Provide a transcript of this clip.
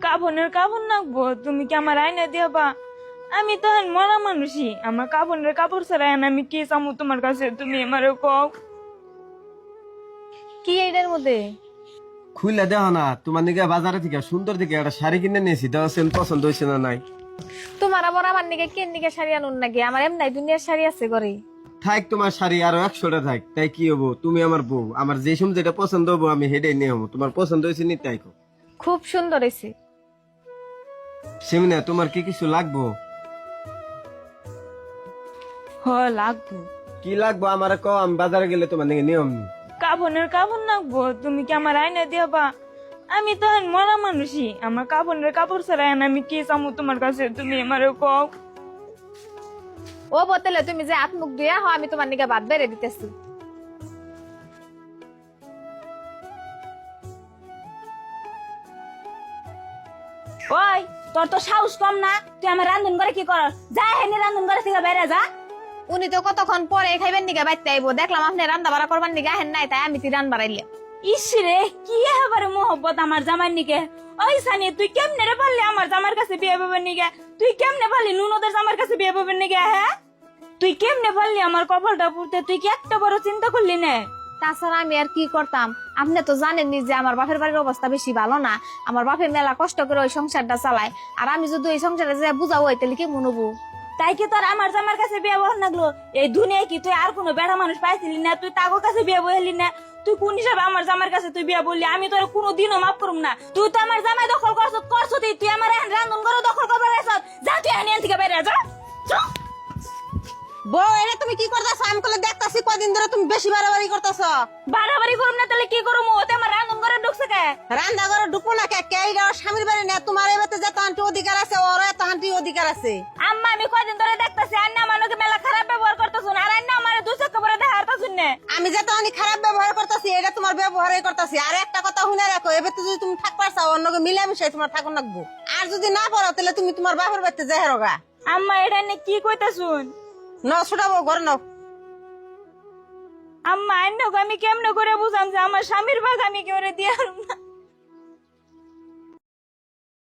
কাফনের কাপড় নাকবো, তুমি কি আমার আয়না দিয়াবা? আমি তো এখন মরা মানুষই, আমার কাফনের কাপড় ছাড়া এখন আমি কি চামু তোমার কাছে, তুমি আমারে কও। কি এইটার মধ্যে? খুইলা দেও না, তোমার নিকে বাজারে থেকে সুন্দর দিকে একটা শাড়ি কিনে নিয়েছি, দেওয়া সেন পছন্দ হয়েছে না নাই? তোমার আবার আমার নিকে কেন নিকে শাড়ি আনুন নাকি? আমার এমনি দুনিয়ার শাড়ি আছে ঘরে। থাক তোমার শাড়ি আরো 100টা থাক, তাই কি হবো? তুমি আমার বউ, আমার যে সময় যেটা পছন্দ হবো আমি হেডেই নিয়ে হবো। তোমার পছন্দ হয়েছে নি তাই কো। খুব সুন্দর হয়েছে। সেমিনা তোমার কি কিছু লাগবো? হ লাগবো। কি লাগবো আমার কও, আমি বাজারে গেলে তোমার দিকে নিয়ম নি। কাফনের কাপড় নাকবো, তুমি কি আমার আয়না দিয়াবা? আমি তো এখন মরা মানুষই, আমার কাফনের কাপড় ছাড়া এখন আমি কি চামু তোমার কাছে, তুমি আমারে কও। ও বোতলে তুমি যে হাত মুখ ধুয়া হো, আমি তোমার নিকে ভাত বেড়ে দিতেছি। ওই তোর তো সাহস কম না, তুই আমার রান্ধন করে কি কর? যা হেনি রান্ধন করে থেকে বাইরে যা। উনি তো কতক্ষণ পরে খাইবেন নিকে বাইতে আইবো, দেখলাম আপনি রান্না বাড়া করবার নিকে আহেন নাই, তাই আমি রান বাড়াইলাম। ইসরে কি এবারে মোহব্বত আমার জামার নিকে। ওই সানি তুই কেমনে রে পারলি আমার জামার কাছে বিয়ে পাবেন নিকে? তুই কেমনে পারলি নুনদের জামার কাছে বিয়ে পাবেন নিকে? হ্যাঁ তুই কেমনে পারলি আমার কপালটা পুড়তে? তুই কি একটা বড় চিন্তা করলি না? তাছাড়া আমি আর কি করতাম? আপনি তো জানেননি যে আমার বাপের বাড়ির অবস্থা বেশি ভালো না। আমার বাপের মেলা কষ্ট করে ওই সংসারটা চালায়, আর আমি যদি ওই সংসারে যে বুঝাবো তাহলে কি মনবো? তাই কি তোর আমার জামার কাছে বিয়ে বহন লাগলো? এই দুনিয়ায় কি তুই আর কোনো বেড়া মানুষ পাইছিলি না? তুই তাগোর কাছে বিয়ে বহেলি না? তুই কোন হিসাবে আমার জামার কাছে তুই বিয়ে বললি? আমি তোর কোনোদিনও মাফ করুম না। তুই তো আমার জামাই দখল করছ তুই আমার এখন রান্ধন করে দখল করবে গেছত। যা তুই এখান থেকে বাইরে যা। বউ, এটা তুমি কি করতেছ? আমি কলে দেখতাছি কদিন ধরে তুমি বেশি বাড়াবাড়ি করতেছ। বাড়াবাড়ি করুম না তাহলে কি করুম? ওতে আমার রান্ধন করে ঢুকছে কে? রান্না ঘরে ঢুকবো না কে? কে এটা ওর স্বামীর বাড়ি না? তোমার এবারে যত আন্টি অধিকার আছে, ওর এত আন্টি অধিকার আছে। আম্মা আমি কয়দিন ধরে দেখতেছি আন্না মানুষকে মেলা খারাপ ব্যবহার করতেছুন, আর আন্না আমার দু চক্কর পরে দেখা হারতাছুন না। আমি যত অনেক খারাপ ব্যবহার করতেছি, এটা তোমার ব্যবহারই করতেছি। আর একটা কথা শুনে রাখো, এবার তো যদি তুমি থাকবার চাও অন্যকে মিলামিশাই তোমার থাকুন লাগবো। আর যদি না পারো তাহলে তুমি তোমার বাপের বাড়িতে যাই রোগা। আম্মা এটা নিয়ে কি কইতাছুন? ন ছোটাবো ঘর নাও। আম্মা আন্নাকে আমি কেমনে করে বুঝাম যে আমার স্বামীর ভাগ আমি কেউ দিয়ে হারুম না?